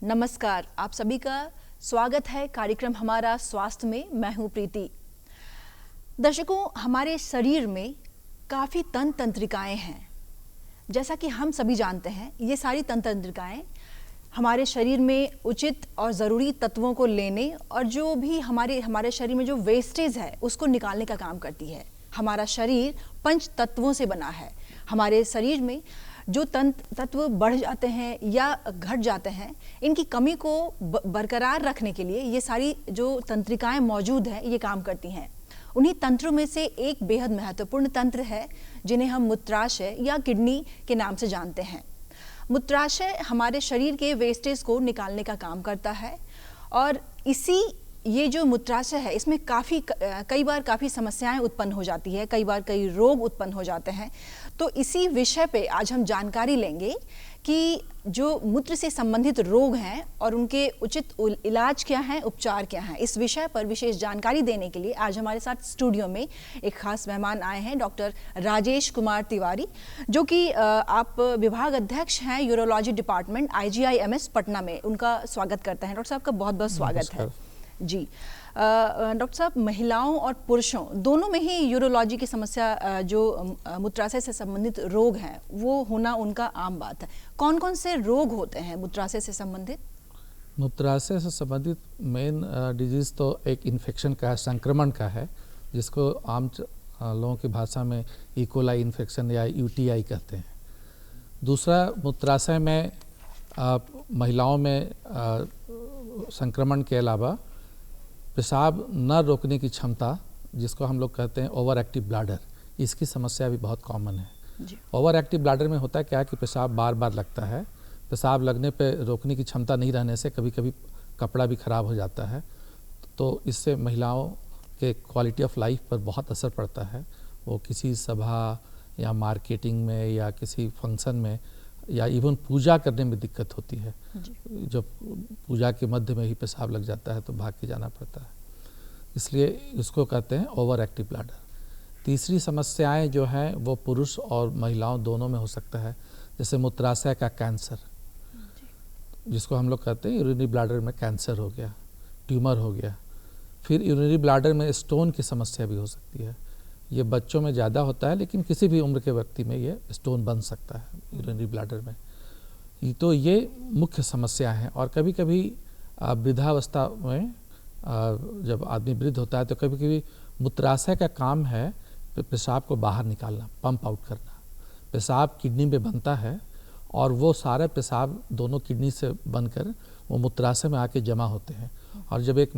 नमस्कार, आप सभी का स्वागत है कार्यक्रम हमारा स्वास्थ्य में। मैं हूं प्रीति। दर्शकों, हमारे शरीर में काफ़ी तंत्र तंत्रिकाएं हैं। जैसा कि हम सभी जानते हैं, ये सारी तंत्र तंत्रिकाएं हमारे शरीर में उचित और ज़रूरी तत्वों को लेने और जो भी हमारे शरीर में जो वेस्टेज है उसको निकालने का काम करती है। हमारा शरीर पंच तत्वों से बना है। हमारे शरीर में जो तत्व बढ़ जाते हैं या घट जाते हैं, इनकी कमी को बरकरार रखने के लिए ये सारी जो तंत्रिकाएं मौजूद हैं ये काम करती हैं। उन्हीं तंत्रों में से एक बेहद महत्वपूर्ण तंत्र है जिन्हें हम मूत्राशय या किडनी के नाम से जानते हैं। मूत्राशय हमारे शरीर के वेस्टेज को निकालने का काम करता है और ये जो मूत्राशय है इसमें कई बार काफ़ी समस्याएं उत्पन्न हो जाती है, कई बार कई रोग उत्पन्न हो जाते हैं। तो इसी विषय पे आज हम जानकारी लेंगे कि जो मूत्र से संबंधित रोग हैं और उनके उचित इलाज क्या हैं, उपचार क्या हैं। इस विषय पर विशेष जानकारी देने के लिए आज हमारे साथ स्टूडियो में एक खास मेहमान आए हैं, डॉक्टर राजेश कुमार तिवारी, जो कि आप विभाग अध्यक्ष हैं यूरोलॉजी डिपार्टमेंट IGIMS पटना में। उनका स्वागत करते हैं। डॉक्टर साहब का बहुत बहुत स्वागत है जी। डॉक्टर साहब, महिलाओं और पुरुषों दोनों में ही यूरोलॉजी की समस्या, जो मूत्राशय से संबंधित रोग हैं, वो होना उनका आम बात है। कौन कौन से रोग होते हैं मूत्राशय से संबंधित? मूत्राशय से संबंधित मेन डिजीज़ तो एक इन्फेक्शन का है, संक्रमण का है, जिसको आम लोगों की भाषा में इकोलाई इन्फेक्शन या UTI कहते हैं। दूसरा, मूत्राशय में महिलाओं में संक्रमण के अलावा पेशाब न रोकने की क्षमता, जिसको हम लोग कहते हैं ओवर एक्टिव ब्लैडर, इसकी समस्या भी बहुत कॉमन है। ओवर एक्टिव ब्लैडर में होता है क्या है कि पेशाब बार बार लगता है। पेशाब लगने पे रोकने की क्षमता नहीं रहने से कभी कभी कपड़ा भी ख़राब हो जाता है। तो इससे महिलाओं के क्वालिटी ऑफ लाइफ पर बहुत असर पड़ता है। वो किसी सभा या मार्केटिंग में या किसी फंक्शन में या इवन पूजा करने में दिक्कत होती है। जब पूजा के मध्य में ही पेशाब लग जाता है तो भाग के जाना पड़ता है, इसलिए इसको कहते हैं ओवर एक्टिव ब्लैडर। तीसरी समस्याएं जो हैं वो पुरुष और महिलाओं दोनों में हो सकता है, जैसे मूत्राशय का कैंसर, जिसको हम लोग कहते हैं यूरिनरी ब्लैडर में कैंसर हो गया, ट्यूमर हो गया। फिर यूरिनरी ब्लैडर में स्टोन की समस्या भी हो सकती है। ये बच्चों में ज़्यादा होता है, लेकिन किसी भी उम्र के व्यक्ति में ये स्टोन बन सकता है यूरिनरी ब्लैडर में। तो ये मुख्य समस्या है। और कभी कभी वृद्धावस्था में जब आदमी वृद्ध होता है तो कभी कभी मूत्राशय का काम है पेशाब को बाहर निकालना, पंप आउट करना। पेशाब किडनी में बनता है और वो सारे पेशाब दोनों किडनी से बनकर वो मूत्राशय में आके जमा होते हैं। और जब एक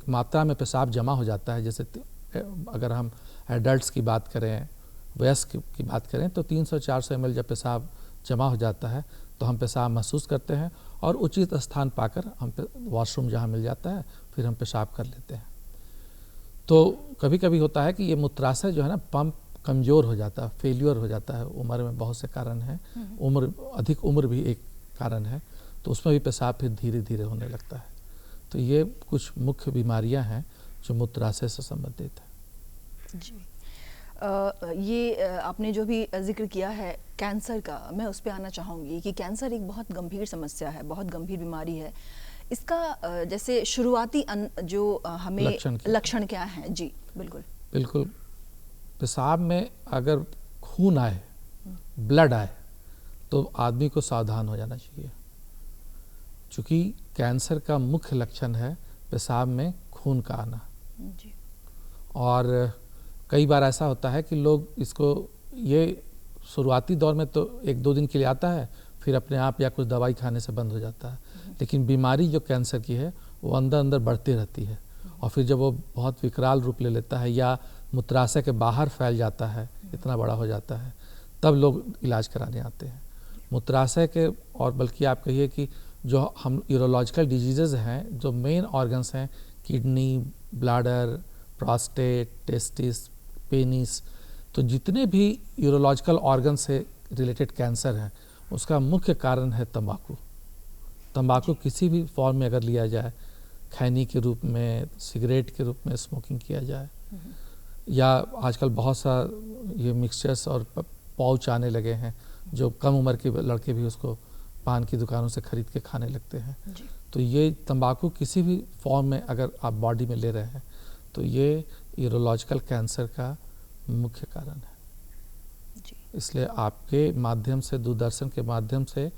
मात्रा में पेशाब जमा हो जाता है, जैसे अगर हम एडल्ट्स की बात करें, वयस्क की बात करें, तो 300-400 ml जब पेशाब जमा हो जाता है तो हम पेशाब महसूस करते हैं और उचित स्थान पाकर हम वॉशरूम जहाँ मिल जाता है फिर हम पेशाब कर लेते हैं। तो कभी कभी होता है कि ये मूत्राशय जो है ना, पंप कमज़ोर हो जाता है, फेल्यूर हो जाता है। उम्र में बहुत से कारण हैं, अधिक उम्र भी एक कारण है, तो उसमें भी पेशाब फिर धीरे धीरे होने लगता है। तो ये कुछ मुख्य बीमारियां हैं जो मूत्राशय से संबंधित है जी। ये आपने जो भी जिक्र किया है कैंसर का, मैं उस पर आना चाहूँगी कि कैंसर एक बहुत गंभीर समस्या है, बहुत गंभीर बीमारी है। इसका जैसे शुरुआती जो हमें लक्षण क्या है? जी बिल्कुल। पेशाब में अगर खून आए, ब्लड आए, तो आदमी को सावधान हो जाना चाहिए, क्योंकि कैंसर का मुख्य लक्षण है पेशाब में खून का आना। जी। और कई बार ऐसा होता है कि लोग इसको, ये शुरुआती दौर में तो 1-2 दिन के लिए आता है, फिर अपने आप या कुछ दवाई खाने से बंद हो जाता है। लेकिन बीमारी जो कैंसर की है वो अंदर अंदर बढ़ती रहती है और फिर जब वो बहुत विकराल रूप ले लेता है या मूत्राशय के बाहर फैल जाता है, इतना बड़ा हो जाता है, तब लोग इलाज कराने आते हैं। मूत्राशय के, और बल्कि आप कहिए कि जो हम यूरोलॉजिकल डिजीज़ हैं, जो मेन ऑर्गन्स हैं, kidney, bladder, prostate, testis, penis, तो जितने भी यूरोलॉजिकल ऑर्गन से रिलेटेड कैंसर हैं उसका मुख्य कारण है तंबाकू। तंबाकू किसी भी फॉर्म में अगर लिया जाए, खैनी के रूप में, सिगरेट के रूप में स्मोकिंग किया जाए, या आजकल बहुत सा ये मिक्सचर्स और पाउच आने लगे हैं जो कम उम्र के लड़के भी उसको पान की दुकानों से खरीद के खाने लगते हैं। जी। तो ये तंबाकू किसी भी फॉर्म में अगर आप बॉडी में ले रहे हैं तो ये यूरोलॉजिकल कैंसर का मुख्य कारण है। जी। इसलिए आपके माध्यम से, दूरदर्शन के माध्यम से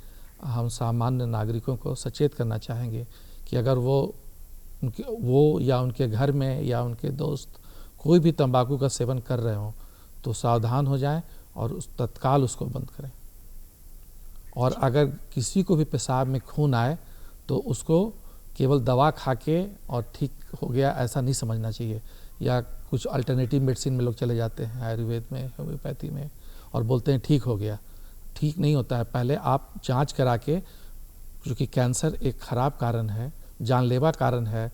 हम सामान्य नागरिकों को सचेत करना चाहेंगे कि अगर वो या उनके घर में या उनके दोस्त कोई भी तंबाकू का सेवन कर रहे हो तो सावधान हो जाएं और तत्काल उसको बंद करें। और अगर किसी को भी पेशाब में खून आए तो उसको केवल दवा खा के और ठीक हो गया ऐसा नहीं समझना चाहिए, या कुछ अल्टरनेटिव मेडिसिन में लोग चले जाते हैं, आयुर्वेद में, होम्योपैथी में, और बोलते हैं ठीक हो गया। ठीक नहीं होता है। पहले आप जांच करा के, क्योंकि कैंसर एक ख़राब कारण है, जानलेवा कारण है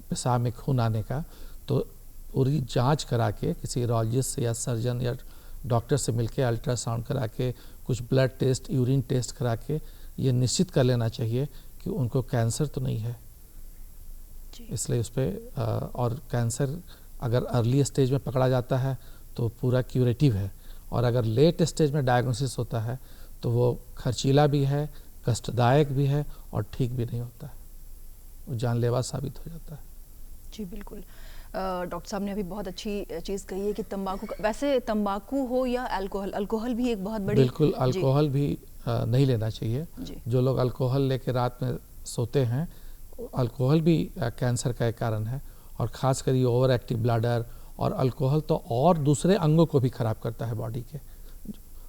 पेशाब में खून आने का, तो पूरी जांच करा के किसी यूरोलॉजिस्ट या सर्जन या डॉक्टर से मिलके अल्ट्रासाउंड करा के, कुछ ब्लड टेस्ट, यूरिन टेस्ट करा के ये निश्चित कर लेना चाहिए कि उनको कैंसर तो नहीं है। इसलिए उस पर और कैंसर अगर अर्ली स्टेज में पकड़ा जाता है तो पूरा क्यूरेटिव है, और अगर लेट स्टेज में डायग्नोसिस होता है तो वो खर्चीला भी है, कष्टदायक भी है और ठीक भी नहीं होता है, वो जानलेवा साबित हो जाता है। जी बिल्कुल। डॉक्टर साहब ने अभी बहुत अच्छी चीज़ कही है कि तंबाकू, वैसे तंबाकू हो या अल्कोहल, अल्कोहल भी एक बहुत बड़ी, बिल्कुल अल्कोहल भी नहीं लेना चाहिए। जो लोग अल्कोहल लेके रात में सोते हैं, अल्कोहल भी कैंसर का एक कारण है, और ख़ासकर ये ओवर एक्टिव ब्लैडर, और अल्कोहल तो और दूसरे अंगों को भी ख़राब करता है बॉडी के,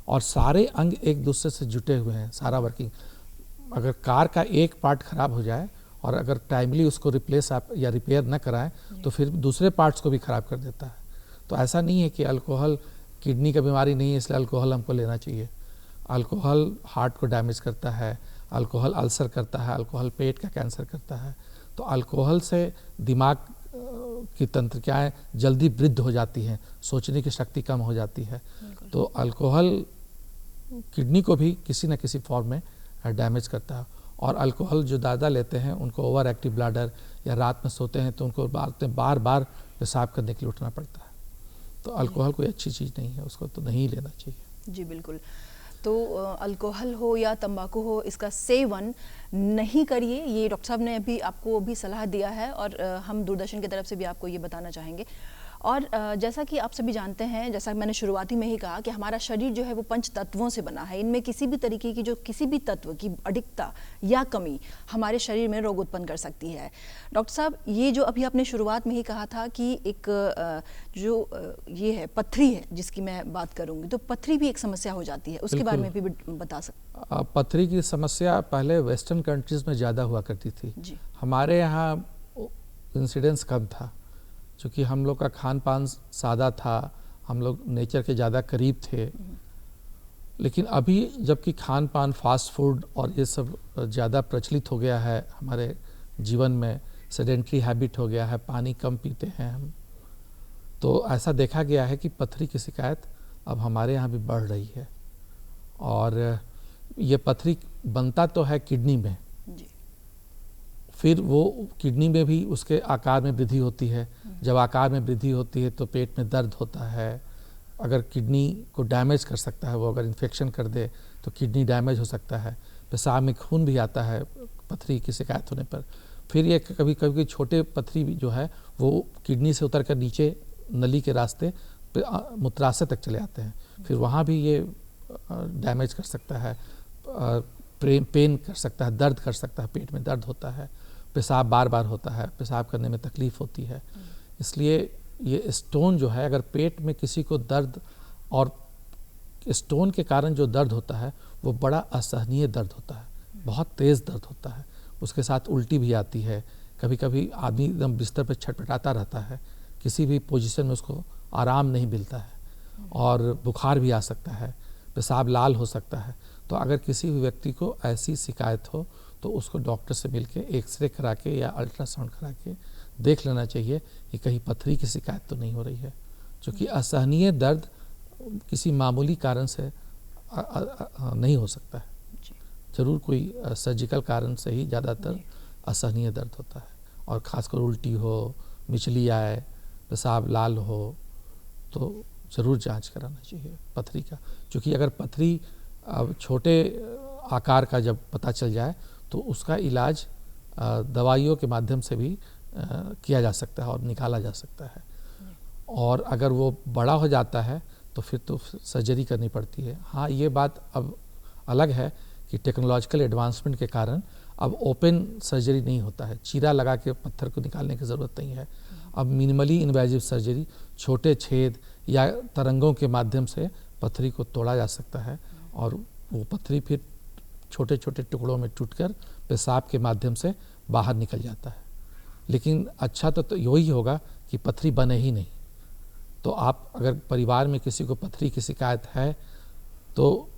और सारे अंग एक दूसरे से जुटे हुए हैं, सारा वर्किंग। अगर कार का एक पार्ट ख़राब हो जाए और अगर टाइमली उसको रिप्लेस आप या रिपेयर न कराएं तो फिर दूसरे पार्ट्स को भी ख़राब कर देता है। तो ऐसा नहीं है कि अल्कोहल किडनी का बीमारी नहीं है इसलिए अल्कोहल हमको लेना चाहिए। अल्कोहल हार्ट को डैमेज करता है, अल्कोहल अल्सर करता है, अल्कोहल पेट का कैंसर करता है। तो अल्कोहल से दिमाग की तंत्रिकाएं जल्दी वृद्ध हो जाती हैं, सोचने की शक्ति कम हो जाती है। तो अल्कोहल किडनी को भी किसी न किसी फॉर्म में डैमेज करता है। और अल्कोहल जो ज़्यादा लेते हैं उनको ओवर एक्टिव ब्लैडर, या रात में सोते हैं तो उनको बार बार पेशाब करने के लिए उठना पड़ता है। तो अल्कोहल कोई अच्छी चीज़ नहीं है, उसको तो नहीं लेना चाहिए। जी बिल्कुल। तो अल्कोहल हो या तंबाकू हो, इसका सेवन नहीं करिए, ये डॉक्टर साहब ने अभी आपको भी सलाह दिया है, और हम दूरदर्शन की तरफ से भी आपको ये बताना चाहेंगे। और जैसा कि आप सभी जानते हैं, जैसा मैंने शुरुआती में ही कहा कि हमारा शरीर जो है वो पंच तत्वों से बना है। इनमें किसी भी तरीके की, जो किसी भी तत्व की अधिकता या कमी हमारे शरीर में रोग उत्पन्न कर सकती है। डॉक्टर साहब, ये जो अभी आपने शुरुआत में ही कहा था कि एक जो ये है पथरी है जिसकी मैं बात करूंगी, तो पथरी भी एक समस्या हो जाती है, उसके बारे में भी बता सकते? पथरी की समस्या पहले वेस्टर्न कंट्रीज़ में ज़्यादा हुआ करती थी जी। हमारे यहाँ इंसिडेंस कम था, क्योंकि हम लोग का खान पान सादा था, हम लोग नेचर के ज़्यादा करीब थे। लेकिन अभी जबकि खान पान, फास्ट फूड और ये सब ज़्यादा प्रचलित हो गया है हमारे जीवन में, सेडेंट्री हैबिट हो गया है, पानी कम पीते हैं हम, तो ऐसा देखा गया है कि पथरी की शिकायत अब हमारे यहाँ भी बढ़ रही है। और ये पथरी बनता तो है किडनी में जी। फिर वो किडनी में भी उसके आकार में वृद्धि होती है। जब आकार में वृद्धि होती है तो पेट में दर्द होता है। अगर किडनी को डैमेज कर सकता है, वो अगर इन्फेक्शन कर दे तो किडनी डैमेज हो सकता है। पेशाब में खून भी आता है पथरी की शिकायत होने पर। फिर ये कभी कभी छोटे पथरी भी जो है वो किडनी से उतर कर नीचे नली के रास्ते मूत्राशय तक चले आते हैं। फिर वहाँ भी ये डैमेज कर सकता है, पेन कर सकता है, दर्द कर सकता है, पेट में दर्द होता है, पेशाब बार बार होता है, पेशाब करने में तकलीफ़ होती है। इसलिए ये स्टोन जो है, अगर पेट में किसी को दर्द, और स्टोन के कारण जो दर्द होता है वो बड़ा असहनीय दर्द होता है, बहुत तेज़ दर्द होता है, उसके साथ उल्टी भी आती है। कभी कभी आदमी एकदम बिस्तर पर छटपटाता रहता है, किसी भी पोजीशन में उसको आराम नहीं मिलता है, और बुखार भी आ सकता है, पेशाब लाल हो सकता है। तो अगर किसी भी व्यक्ति को ऐसी शिकायत हो तो उसको डॉक्टर से मिलके एक्सरे करा के या अल्ट्रासाउंड करा के देख लेना चाहिए कि कहीं पथरी की शिकायत तो नहीं हो रही है, क्योंकि असहनीय दर्द किसी मामूली कारण से नहीं हो सकता है। ज़रूर कोई सर्जिकल कारण से ही ज़्यादातर असहनीय दर्द होता है, और ख़ासकर उल्टी हो, मिचली आए, पेशाब लाल हो तो ज़रूर जांच कराना चाहिए पथरी का। क्योंकि अगर पथरी अब छोटे आकार का जब पता चल जाए तो उसका इलाज दवाइयों के माध्यम से भी किया जा सकता है और निकाला जा सकता है। और अगर वो बड़ा हो जाता है तो फिर तो सर्जरी करनी पड़ती है। हाँ, ये बात अब अलग है कि टेक्नोलॉजिकल एडवांसमेंट के कारण अब ओपन सर्जरी नहीं होता है, चीरा लगा के पत्थर को निकालने की ज़रूरत नहीं है। अब मिनिमली इन्वेजिव सर्जरी, छोटे छेद या तरंगों के माध्यम से पथरी को तोड़ा जा सकता है और वो पथरी फिर छोटे छोटे टुकड़ों में टूटकर पेशाब के माध्यम से बाहर निकल जाता है। लेकिन अच्छा तो यही होगा कि पथरी बने ही नहीं। तो आप अगर परिवार में किसी को पथरी की शिकायत है तो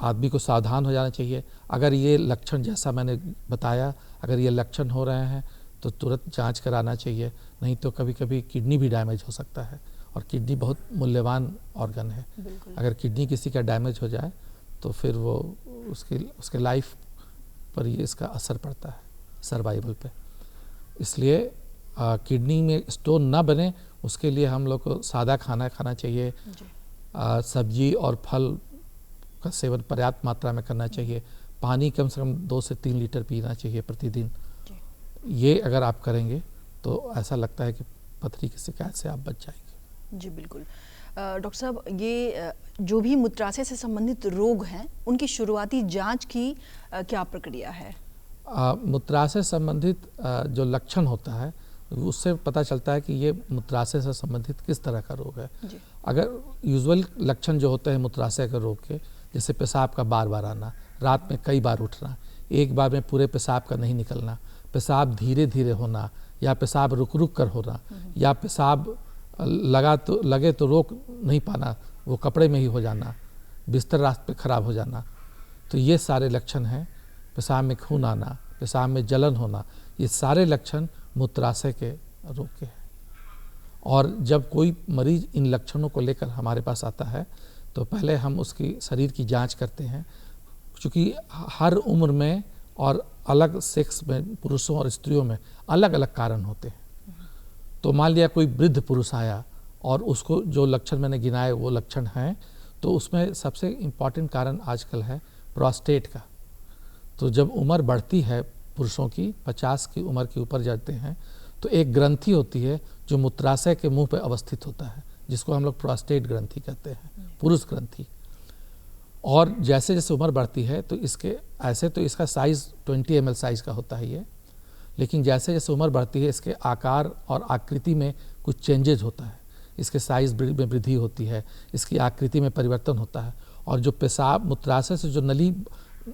आदमी को सावधान हो जाना चाहिए। अगर ये लक्षण जैसा मैंने बताया, अगर ये लक्षण हो रहे हैं तो तुरंत जांच कराना चाहिए, नहीं तो कभी कभी किडनी भी डैमेज हो सकता है और किडनी बहुत मूल्यवान ऑर्गन है। अगर किडनी किसी का डैमेज हो जाए तो फिर वो उसके लाइफ पर ये इसका असर पड़ता है, सर्वाइवल पे। इसलिए किडनी में स्टोन ना बने उसके लिए हम लोग को सादा खाना खाना चाहिए, सब्जी और फल का सेवन पर्याप्त मात्रा में करना चाहिए, पानी कम से कम 2 से 3 लीटर पीना चाहिए प्रतिदिन। ये अगर आप करेंगे तो ऐसा लगता है कि पथरी की शिकायत से आप बच जाएंगे। जी बिल्कुल। डॉक्टर साहब, ये जो भी मूत्राशय से संबंधित रोग हैं उनकी शुरुआती जांच की क्या प्रक्रिया है? मूत्राशय संबंधित जो लक्षण होता है उससे पता चलता है कि ये मूत्राशय से संबंधित किस तरह का रोग है। अगर यूजुअल लक्षण जो होते हैं मूत्राशय के रोग के, जैसे पेशाब का बार बार आना, रात में कई बार उठना, एक बार में पूरे पेशाब का नहीं निकलना, पेशाब धीरे धीरे होना या पेशाब रुक रुक कर होना, या पेशाब लगे तो रोक नहीं पाना, वो कपड़े में ही हो जाना, बिस्तर रास्ते पे खराब हो जाना, तो ये सारे लक्षण हैं। पेशाब में खून आना, पेशाब में जलन होना, ये सारे लक्षण मूत्राशय के रोग के हैं। और जब कोई मरीज इन लक्षणों को लेकर हमारे पास आता है तो पहले हम उसकी शरीर की जांच करते हैं, क्योंकि हर उम्र में और अलग सेक्स में, पुरुषों और स्त्रियों में अलग अलग कारण होते हैं। तो मान लिया कोई वृद्ध पुरुष आया और उसको जो लक्षण मैंने गिनाए वो लक्षण हैं, तो उसमें सबसे इम्पॉर्टेंट कारण आजकल है प्रोस्टेट का। तो जब उम्र बढ़ती है पुरुषों की, 50 की उम्र के ऊपर जाते हैं, तो एक ग्रंथि होती है जो मूत्राशय के मुंह पर अवस्थित होता है, जिसको हम लोग प्रोस्टेट ग्रंथि कहते हैं, पुरुष ग्रंथि। और जैसे जैसे उम्र बढ़ती है तो इसका साइज़ 20 ml साइज़ का होता है ये, लेकिन जैसे जैसे उम्र बढ़ती है इसके आकार और आकृति में कुछ चेंजेज होता है, इसके साइज़ में वृद्धि होती है, इसकी आकृति में परिवर्तन होता है। और जो पेशाब मूत्राशय से जो नली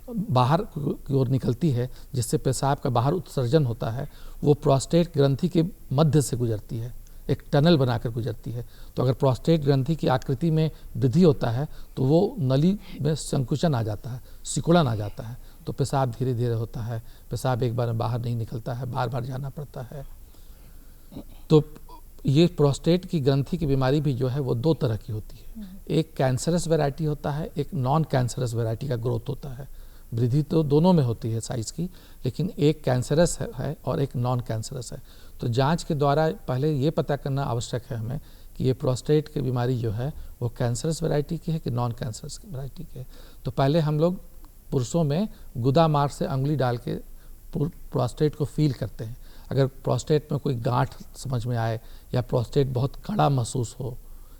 बाहर की ओर निकलती है, जिससे पेशाब का बाहर उत्सर्जन होता है, वो प्रोस्टेट ग्रंथि के मध्य से गुजरती है, एक टनल बनाकर गुजरती है। तो अगर प्रोस्टेट ग्रंथि की आकृति में वृद्धि होता है तो वो नली में संकुचन आ जाता है, सिकुड़न आ जाता है, तो पेशाब धीरे धीरे होता है, पेशाब एक बार में बाहर नहीं निकलता है, बार बार जाना पड़ता है। तो ये प्रोस्टेट की ग्रंथि की बीमारी भी जो है वो 2 तरह की होती है, एक कैंसरस वैरायटी होता है, एक नॉन कैंसरस वैरायटी का ग्रोथ होता है। वृद्धि तो दोनों में होती है साइज़ की, लेकिन एक कैंसरस है और एक नॉन कैंसरस है। तो जांच के द्वारा पहले ये पता करना आवश्यक है हमें कि ये प्रोस्टेट की बीमारी जो है वो कैंसरस वैरायटी की है कि नॉन कैंसरस वैरायटी की है। तो पहले हम लोग पुरुषों में गुदा मार्ग से अंगुली डाल के प्रोस्टेट को फील करते हैं। अगर प्रोस्टेट में कोई गांठ समझ में आए या प्रोस्टेट बहुत कड़ा महसूस हो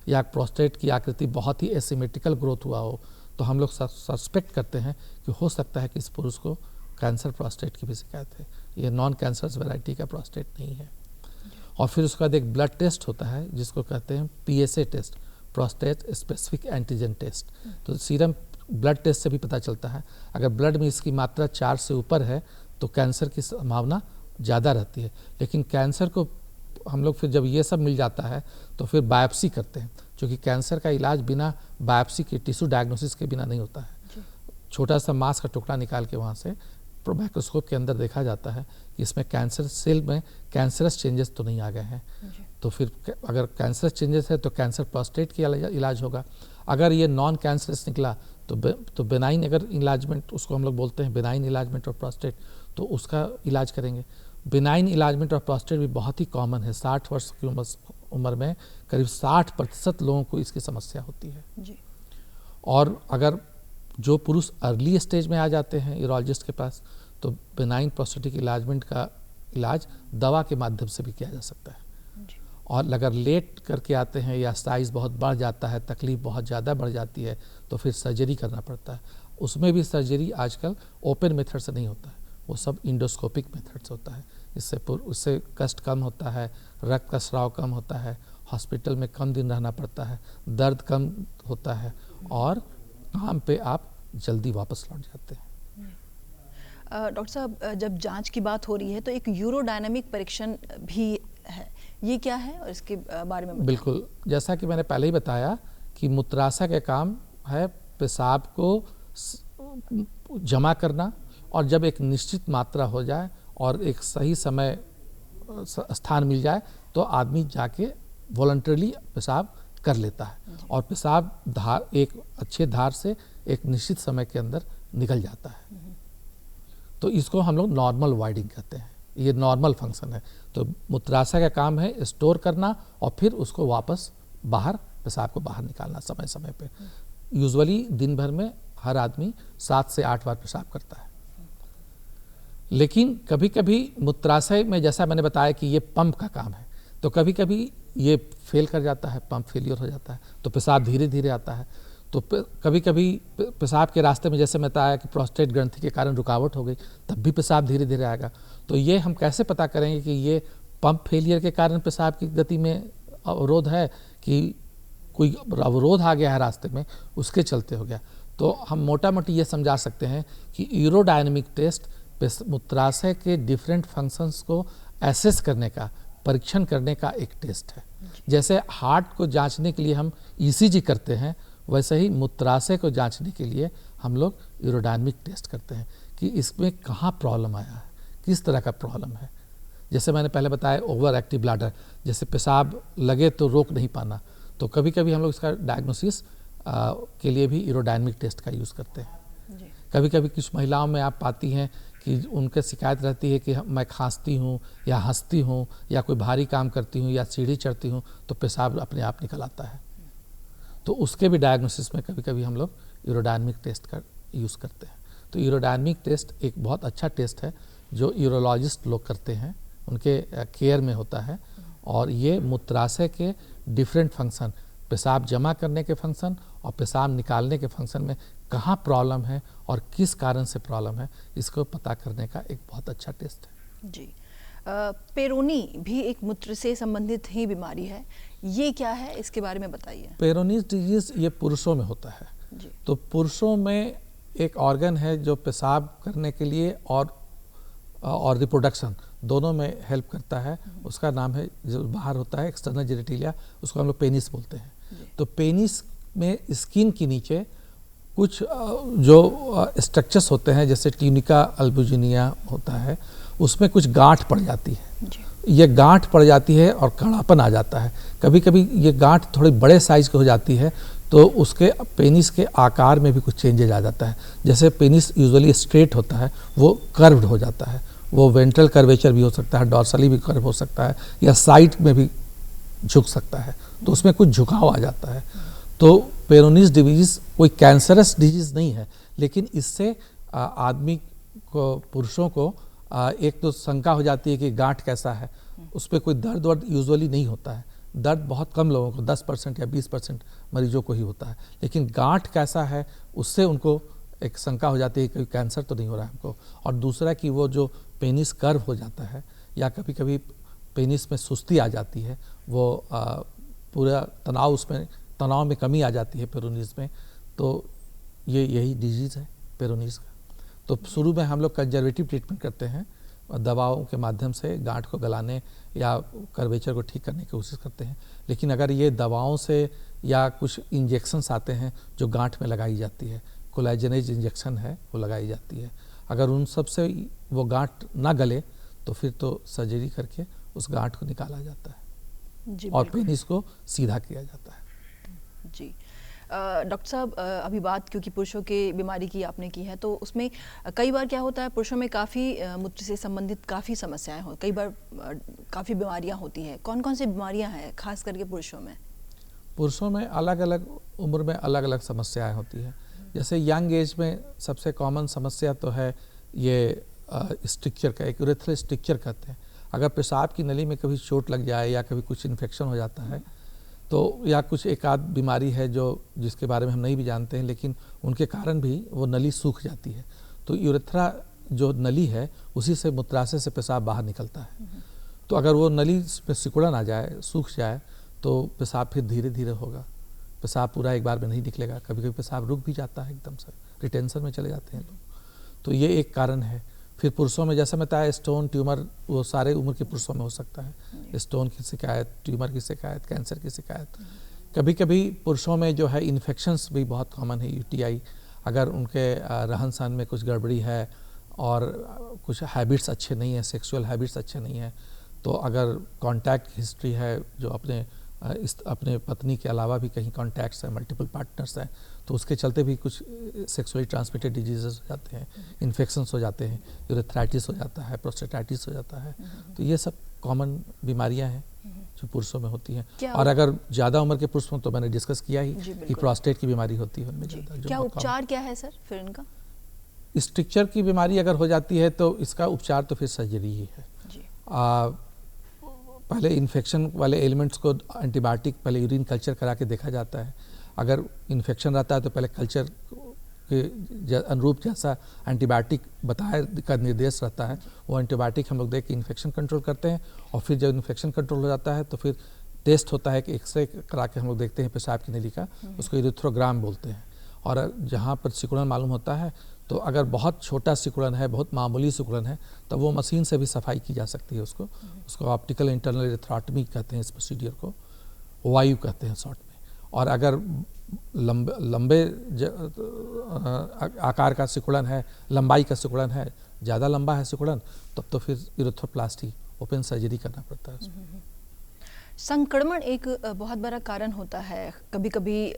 या प्रोस्टेट की आकृति बहुत ही एसिमेट्रिकल ग्रोथ हुआ हो, तो हम लोग सस्पेक्ट करते हैं कि हो सकता है कि इस पुरुष को कैंसर प्रोस्टेट की भी शिकायत है, ये नॉन कैंसरस वैरायटी का प्रोस्टेट नहीं है। और फिर उसके बाद एक ब्लड टेस्ट होता है जिसको कहते हैं PSA test, prostate specific antigen test. तो सीरम ब्लड टेस्ट से भी पता चलता है, अगर ब्लड में इसकी मात्रा 4 से ऊपर है तो कैंसर की संभावना ज़्यादा रहती है। लेकिन कैंसर को हम लोग फिर जब ये सब मिल जाता है तो फिर बायोप्सी करते हैं, क्योंकि कैंसर का इलाज बिना बायोप्सी के, टिश्यू डायग्नोसिस के बिना नहीं होता है। छोटा सा मांस का टुकड़ा निकाल के वहाँ से माइक्रोस्कोप के अंदर देखा जाता है कि इसमें कैंसर सेल में कैंसरस चेंजेस तो नहीं आ गए हैं। तो फिर अगर कैंसरस चेंजेस है तो कैंसर प्रोस्टेट की इलाज होगा। अगर ये नॉन कैंसरस निकला तो बेनाइन, अगर इलाजमेंट उसको हम लोग बोलते हैं बेनाइन इलाजमेंट ऑफ प्रोस्टेट, तो उसका इलाज करेंगे। बेनाइन इलाजमेंट ऑफ प्रोस्टेट भी बहुत ही कॉमन है, 60 वर्ष की उम्र में करीब 60% लोगों को इसकी समस्या होती है। और अगर जो पुरुष अर्ली स्टेज में आ जाते हैं यूरोलॉजिस्ट के पास, तो बेनाइन प्रोस्टेटिक इलाजमेंट का इलाज दवा के माध्यम से भी किया जा सकता है। और अगर लेट करके आते हैं या साइज़ बहुत बढ़ जाता है, तकलीफ बहुत ज़्यादा बढ़ जाती है, तो फिर सर्जरी करना पड़ता है। उसमें भी सर्जरी आजकल ओपन मेथड से नहीं होता है, वो सब इंडोस्कोपिक मेथड से होता है। उससे कष्ट कम होता है, रक्त का स्राव कम होता है, हॉस्पिटल में कम दिन रहना पड़ता है, दर्द कम होता है और काम पे आप जल्दी वापस लौट जाते हैं। डॉक्टर साहब, जब जांच की बात हो रही है तो एक यूरोडायनामिक परीक्षण भी है, ये क्या है और इसके बारे में बताएं। बिल्कुल, जैसा कि मैंने पहले ही बताया कि मूत्राशय का काम है पेशाब को जमा करना, और जब एक निश्चित मात्रा हो जाए और एक सही समय स्थान मिल जाए तो आदमी जाके वॉलंटरली पेशाब कर लेता है और पेशाब धार एक अच्छे धार से एक निश्चित समय के अंदर निकल जाता है। तो इसको हम लोग नॉर्मल वाइडिंग कहते हैं, ये नॉर्मल फंक्शन है। तो मूत्राशय का काम है स्टोर करना और फिर उसको वापस बाहर, पेशाब को बाहर निकालना समय समय पे। यूजुअली दिन भर में हर आदमी 7 से 8 बार पेशाब करता है। लेकिन कभी कभी मूत्राशय में, जैसा मैंने बताया कि ये पंप का काम है, तो कभी कभी ये फेल कर जाता है, पंप फेलियर हो जाता है, तो पेशाब धीरे धीरे आता है। तो कभी कभी पेशाब के रास्ते में, जैसे मैं बताया कि प्रोस्टेट ग्रंथि के कारण रुकावट हो गई, तब भी पेशाब धीरे धीरे आएगा। तो ये हम कैसे पता करेंगे कि ये पंप फेलियर के कारण पेशाब की गति में अवरोध है कि कोई अवरोध आ गया है रास्ते में, उसके चलते हो गया? तो हम मोटा मोटी ये समझा सकते हैं कि यूरोडायनेमिक टेस्ट मूत्राशय के डिफरेंट फंक्शंस को एसेस करने का, परीक्षण करने का एक टेस्ट है। जैसे हार्ट को जांचने के लिए हम ईसीजी करते हैं, वैसे ही मूत्राशय को जांचने के लिए हम लोग यूरोडायनेमिक टेस्ट करते हैं कि इसमें कहाँ प्रॉब्लम आया है, किस तरह का प्रॉब्लम है। जैसे मैंने पहले बताया ओवर एक्टिव ब्लैडर, जैसे पेशाब लगे तो रोक नहीं पाना, तो कभी कभी हम लोग इसका डायग्नोसिस के लिए भी यूरोडायनेमिक टेस्ट का यूज़ करते हैं। कभी कभी कुछ महिलाओं में आप पाती हैं कि उनके शिकायत रहती है कि मैं खांसती हूँ या हंसती हूँ या कोई भारी काम करती हूँ या सीढ़ी चढ़ती हूँ तो पेशाब अपने आप निकल आता है। तो उसके भी डायग्नोसिस में कभी कभी हम लोग यूरोडायनेमिक टेस्ट का यूज़ करते हैं। तो यूरोडायनेमिक टेस्ट एक बहुत अच्छा टेस्ट है जो यूरोलॉजिस्ट लोग करते हैं, उनके केयर में होता है। और ये मूत्राशय के डिफरेंट फंक्शन, पेशाब जमा करने के फंक्शन और पेशाब निकालने के फंक्शन में कहाँ प्रॉब्लम है और किस कारण से प्रॉब्लम है, इसको पता करने का एक बहुत अच्छा टेस्ट है। जी, पेरोनी भी एक मूत्र से संबंधित ही बीमारी है, ये क्या है, इसके बारे में बताइए। पेरोनीज डिजीज ये पुरुषों में होता है जी। तो पुरुषों में एक ऑर्गन है जो पेशाब करने के लिए और रिप्रोडक्शन दोनों में हेल्प करता है, उसका नाम है, जो बाहर होता है एक्सटर्नल जेनिटेलिया, उसको हम लोग पेनिस बोलते हैं। तो पेनिस में स्किन के नीचे कुछ जो स्ट्रक्चर्स होते हैं, जैसे ट्यूनिका अल्बुजिनिया होता है, उसमें कुछ गांठ पड़ जाती है। ये गांठ पड़ जाती है और कड़ापन आ जाता है। कभी कभी ये गांठ थोड़ी बड़े साइज़ की हो जाती है तो उसके पेनिस के आकार में भी कुछ चेंजेज आ जाता है। जैसे पेनिस यूजुअली स्ट्रेट होता है, वो कर्व्ड हो जाता है, वो वेंट्रल कर्वेचर भी हो सकता है, डॉर्सली भी कर्व हो सकता है, या साइड में भी झुक सकता है, तो उसमें कुछ झुकाव आ जाता है। तो पेरोनीज डिजीज कोई कैंसरस डिजीज नहीं है, लेकिन इससे आदमी को, पुरुषों को एक तो शंका हो जाती है कि गांठ कैसा है, उस पर कोई दर्द वर्द यूजुअली नहीं होता है। दर्द बहुत कम लोगों को, 10% या 20% मरीजों को ही होता है, लेकिन गांठ कैसा है उससे उनको एक शंका हो जाती है कि कैंसर तो नहीं हो रहा है हमको। और दूसरा कि वो जो पेनिस कर्व हो जाता है या कभी कभी पेनिस में सुस्ती आ जाती है, वो पूरा तनाव में कमी आ जाती है पेरोनीज में, तो यही डिजीज़ है पेरोनीज का। तो शुरू में हम लोग कंजर्वेटिव ट्रीटमेंट करते हैं, दवाओं के माध्यम से गांठ को गलाने या कर्वेचर को ठीक करने की कोशिश करते हैं। लेकिन अगर ये दवाओं से या कुछ इंजेक्शन्स आते हैं जो गांठ में लगाई जाती है, कोलेजनेज इंजेक्शन है वो लगाई जाती है, अगर उन सब से वो गांठ ना गले तो फिर तो सर्जरी करके उस गांठ को निकाला जाता है और पेनिस को सीधा किया जाता है। जी डॉक्टर साहब, अभी बात क्योंकि पुरुषों की बीमारी की आपने की है, तो उसमें कई बार क्या होता है, पुरुषों में काफ़ी मूत्र से संबंधित काफ़ी समस्याएं हो, कई बार काफ़ी बीमारियां होती हैं। कौन कौन सी बीमारियां हैं खास करके पुरुषों में? पुरुषों में अलग अलग उम्र में अलग अलग समस्याएं होती हैं। जैसे यंग एज में सबसे कॉमन समस्या तो है ये स्ट्रिक्चर का, एक यूरेथ्रल स्ट्रिक्चर कहते हैं। अगर पेशाब की नली में कभी चोट लग जाए या कभी कुछ इन्फेक्शन हो जाता है तो, या कुछ एक आध बीमारी है जो जिसके बारे में हम नहीं भी जानते हैं, लेकिन उनके कारण भी वो नली सूख जाती है। तो यूरेथ्रा जो नली है उसी से मूत्राशय से पेशाब बाहर निकलता है। तो अगर वो नली में सिकुड़न आ जाए, सूख जाए, तो पेशाब फिर धीरे धीरे होगा, पेशाब पूरा एक बार में नहीं निकलेगा। कभी कभी पेशाब रुक भी जाता है, एकदम से रिटेंशन में चले जाते हैं लोग। तो ये एक कारण है। फिर पुरुषों में जैसा बताया स्टोन, ट्यूमर, वो सारे उम्र के पुरुषों में हो सकता है। स्टोन की शिकायत, ट्यूमर की शिकायत, कैंसर की शिकायत। कभी कभी पुरुषों में जो है इन्फेक्शंस भी बहुत कॉमन है, यूटीआई। अगर उनके रहन सहन में कुछ गड़बड़ी है और कुछ हैबिट्स अच्छे नहीं है, सेक्सुअल हैबिट्स अच्छे नहीं है, तो अगर कॉन्टैक्ट हिस्ट्री है जो अपने पत्नी के अलावा भी कहीं कॉन्टैक्ट्स हैं, मल्टीपल पार्टनर्स हैं, तो उसके चलते भी कुछ सेक्सुअली ट्रांसमिटेड डिजीजेस हो जाते हैं, इन्फेक्शंस हो जाते हैं, यूरेथ्राइटिस हो जाता है, प्रोस्टेटाइटिस हो जाता है। तो ये सब कॉमन बीमारियां हैं जो पुरुषों में होती हैं। और अगर ज़्यादा उम्र के पुरुष हों तो मैंने डिस्कस किया ही कि प्रोस्टेट की बीमारी होती है उनमें ज़्यादा। क्या उपचार क्या है सर फिर इनका? स्ट्रिक्चर की बीमारी अगर हो जाती है तो इसका उपचार तो फिर सर्जरी ही है। पहले इन्फेक्शन वाले एलिमेंट्स को एंटीबायोटिक, पहले यूरिन कल्चर करा के देखा जाता है। अगर इन्फेक्शन रहता है तो पहले कल्चर के अनुरूप जैसा एंटीबायोटिक बताया का निर्देश रहता है, वो एंटीबायोटिक हम लोग देख के इन्फेक्शन कंट्रोल करते हैं। और फिर जब इन्फेक्शन कंट्रोल हो जाता है तो फिर टेस्ट होता है कि एक्सरे करा के हम लोग देखते हैं पेशाब की नली का, उसको यूरेथ्रोग्राम बोलते हैं। और जहाँ पर सिकुड़न मालूम होता है तो अगर बहुत छोटा सिकुड़न है, बहुत मामूली सिकुड़न है, तो वो मशीन से भी सफाई की जा सकती है। उसको ऑप्टिकल इंटरनल यूरेथ्रोटमी कहते हैं, इस प्रोसीडियर को वायु कहते हैं शॉर्ट में। और अगर लंबे आकार का सिकुड़न है, लंबाई का सिकुड़न है, ज़्यादा लंबा है सिकुड़न, तब तो फिर यूरेथ्रोप्लास्टी, ओपन सर्जरी करना पड़ता है उसमें। संक्रमण एक बहुत बड़ा कारण होता है। कभी कभी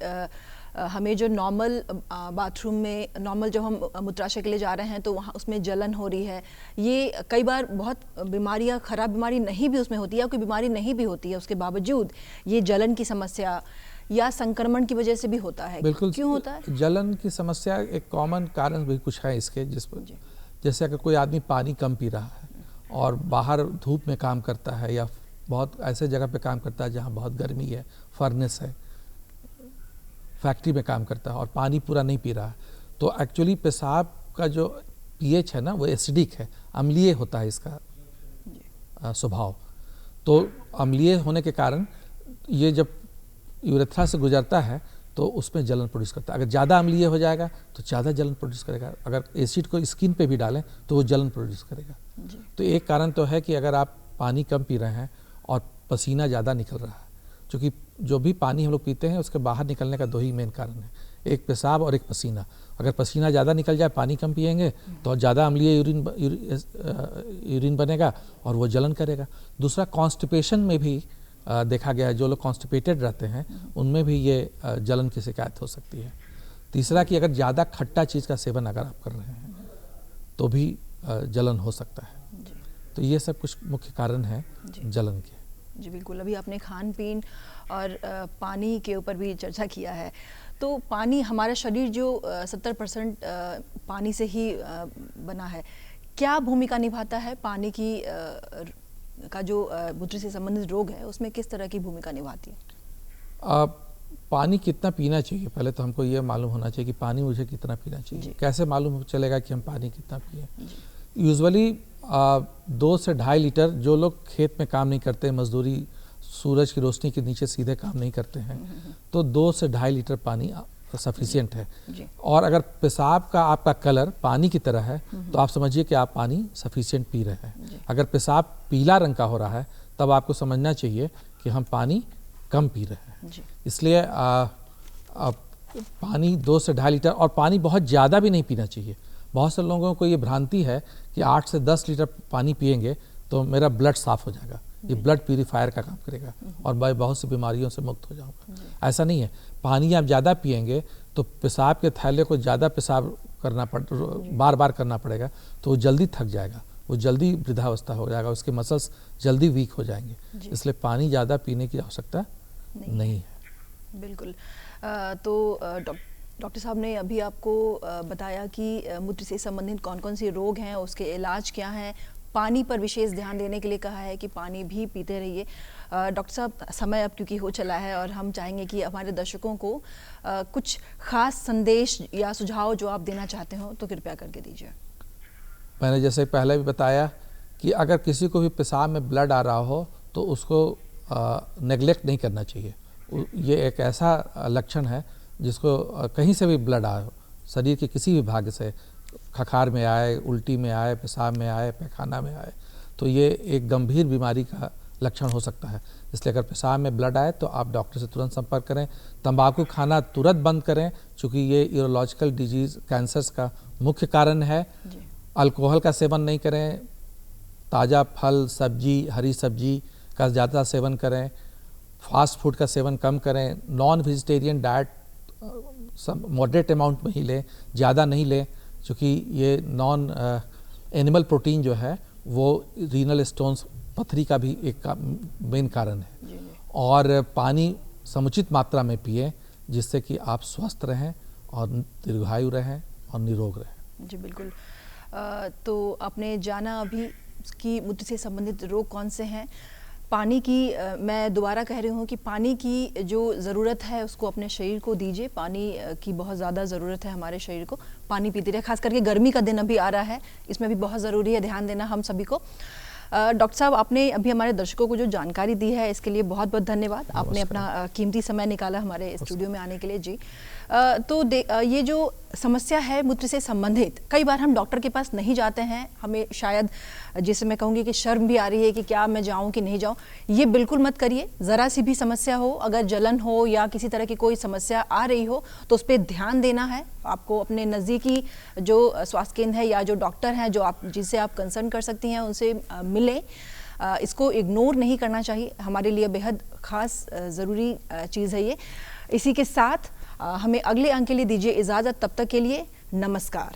हमें जो नॉर्मल बाथरूम में नॉर्मल जब हम मूत्राशय के लिए जा रहे हैं तो वहाँ उसमें जलन हो रही है, ये कई बार बहुत बीमारियाँ, खराब बीमारी नहीं भी उसमें होती है, कोई बीमारी नहीं भी होती है, उसके बावजूद ये जलन की समस्या या संक्रमण की वजह से भी होता है। बिल्कुल, क्यों होता है? जलन की समस्या एक कॉमन कारण भी कुछ है इसके, जैसे अगर कोई आदमी पानी कम पी रहा है और बाहर धूप में काम करता है या बहुत ऐसे जगह पे काम करता है जहाँ बहुत गर्मी है, फर्नेस है, फैक्ट्री में काम करता है और पानी पूरा नहीं पी रहा है, तो एक्चुअली पेशाब का जो पीएच है ना वो एसिडिक है, अम्लीय होता है इसका स्वभाव। तो अम्लीय होने के कारण ये जब यूरेथ्रा से गुजरता है तो उसमें जलन प्रोड्यूस करता है। अगर ज़्यादा अम्लीय हो जाएगा तो ज़्यादा जलन प्रोड्यूस करेगा। अगर एसिड को स्किन पे भी डालें तो वो जलन प्रोड्यूस करेगा। तो एक कारण तो है कि अगर आप पानी कम पी रहे हैं और पसीना ज़्यादा निकल रहा है, क्योंकि जो भी पानी हम लोग पीते हैं उसके बाहर निकलने का दो ही मेन कारण है, एक पेशाब और एक पसीना। अगर पसीना ज़्यादा निकल जाए, पानी कम पिएंगे तो ज़्यादा अम्लीय यूरिन बनेगा और वो जलन करेगा। दूसरा, कॉन्स्टिपेशन में भी देखा गया है, जो लोग कॉन्स्टिपेटेड रहते हैं उनमें भी ये जलन की शिकायत हो सकती है। तीसरा कि अगर ज़्यादा खट्टा चीज़ का सेवन अगर आप कर रहे हैं तो भी जलन हो सकता है। तो ये सब कुछ मुख्य कारण हैं जलन के। जी बिल्कुल, अभी आपने खान पीन और पानी के ऊपर भी चर्चा किया है। तो पानी, हमारा शरीर जो 70% पानी से ही बना है, क्या भूमिका निभाता है पानी की का जो मूत्र से संबंधित रोग है उसमें किस तरह की भूमिका निभाती है? पानी कितना पीना चाहिए, पहले तो हमको ये मालूम होना चाहिए कि पानी मुझे कितना पीना चाहिए। कैसे मालूम चलेगा कि हम पानी कितना पिए? यूजुअली 2 से 2.5 लीटर, जो लोग खेत में काम नहीं करते, मजदूरी, सूरज की रोशनी के नीचे सीधे काम नहीं करते हैं, तो 2 से 2.5 लीटर पानी सफिशिएंट है। और अगर पेशाब का आपका कलर पानी की तरह है तो आप समझिए कि आप पानी सफिशिएंट पी रहे हैं। अगर पेशाब पीला रंग का हो रहा है तब आपको समझना चाहिए कि हम पानी कम पी रहे हैं। इसलिए पानी 2 से 2.5 लीटर, और पानी बहुत ज़्यादा भी नहीं पीना चाहिए। बहुत से लोगों को ये भ्रांति है कि 8 से 10 लीटर पानी पिएंगे तो मेरा ब्लड साफ हो जाएगा, ये ब्लड प्यूरीफायर का काम करेगा और मैं बहुत सी बीमारियों से मुक्त हो जाऊंगा। ऐसा नहीं है। पानी आप ज़्यादा पिएंगे तो पेशाब के थैले को ज़्यादा पेशाब करना बार बार करना पड़ेगा, तो वो जल्दी थक जाएगा, वो जल्दी वृद्धावस्था हो जाएगा, उसके मसल्स जल्दी वीक हो जाएंगे। इसलिए पानी ज़्यादा पीने की आवश्यकता नहीं है। बिल्कुल। तो डॉक्टर साहब ने अभी आपको बताया कि मूत्र से संबंधित कौन कौन से रोग हैं, उसके इलाज क्या हैं, पानी पर विशेष ध्यान देने के लिए कहा है कि पानी भी पीते रहिए। डॉक्टर साहब, समय अब क्योंकि हो चला है और हम चाहेंगे कि हमारे दर्शकों को कुछ खास संदेश या सुझाव जो आप देना चाहते हो तो कृपया करके दीजिए। मैंने जैसे पहले भी बताया कि अगर किसी को भी पेशाब में ब्लड आ रहा हो तो उसको नेगलेक्ट नहीं करना चाहिए। ये एक ऐसा लक्षण है जिसको कहीं से भी ब्लड आए, शरीर के किसी भी भाग से, खखार में आए, उल्टी में आए, पेशाब में आए, पैखाना में आए, तो ये एक गंभीर बीमारी का लक्षण हो सकता है। इसलिए अगर पेशाब में ब्लड आए तो आप डॉक्टर से तुरंत संपर्क करें। तंबाकू खाना तुरंत बंद करें, चूँकि ये यूरोलॉजिकल डिजीज़ कैंसर्स का मुख्य कारण है। अल्कोहल का सेवन नहीं करें, ताज़ा फल सब्जी, हरी सब्जी का ज़्यादा सेवन करें, फास्ट फूड का सेवन कम करें, non vegetarian diet moderate amount में ही लें, ज़्यादा नहीं लें, क्योंकि ये नॉन एनिमल प्रोटीन जो है वो रीनल स्टोन्स, पथरी का भी एक मेन कारण है। और पानी समुचित मात्रा में पिएं, जिससे कि आप स्वस्थ रहें और दीर्घायु रहें और निरोग रहें। जी बिल्कुल। तो आपने जाना अभी कि मूत्र से संबंधित रोग कौन से हैं। पानी की मैं दोबारा कह रही हूँ कि पानी की जो ज़रूरत है उसको अपने शरीर को दीजिए। पानी की बहुत ज़्यादा ज़रूरत है हमारे शरीर को। पानी पीते रहे, खास करके गर्मी का दिन अभी आ रहा है, इसमें भी बहुत ज़रूरी है ध्यान देना हम सभी को। डॉक्टर साहब, आपने अभी हमारे दर्शकों को जो जानकारी दी है इसके लिए बहुत बहुत धन्यवाद। आपने अपना कीमती समय निकाला हमारे स्टूडियो में आने के लिए। जी तो ये जो समस्या है मूत्र से संबंधित, कई बार हम डॉक्टर के पास नहीं जाते हैं, हमें शायद जिसे मैं कहूँगी कि शर्म भी आ रही है कि क्या मैं जाऊँ कि नहीं जाऊँ। ये बिल्कुल मत करिए। ज़रा सी भी समस्या हो, अगर जलन हो या किसी तरह की कोई समस्या आ रही हो तो उस पर ध्यान देना है। आपको अपने नज़दीकी जो स्वास्थ्य केंद्र है या जो डॉक्टर हैं जो आप जिससे आप कंसर्न कर सकती हैं उनसे मिलें। इसको इग्नोर नहीं करना चाहिए, हमारे लिए बेहद ख़ास ज़रूरी चीज़ है ये। इसी के साथ हमें अगले अंक के लिए दीजिए इजाज़त। तब तक के लिए नमस्कार।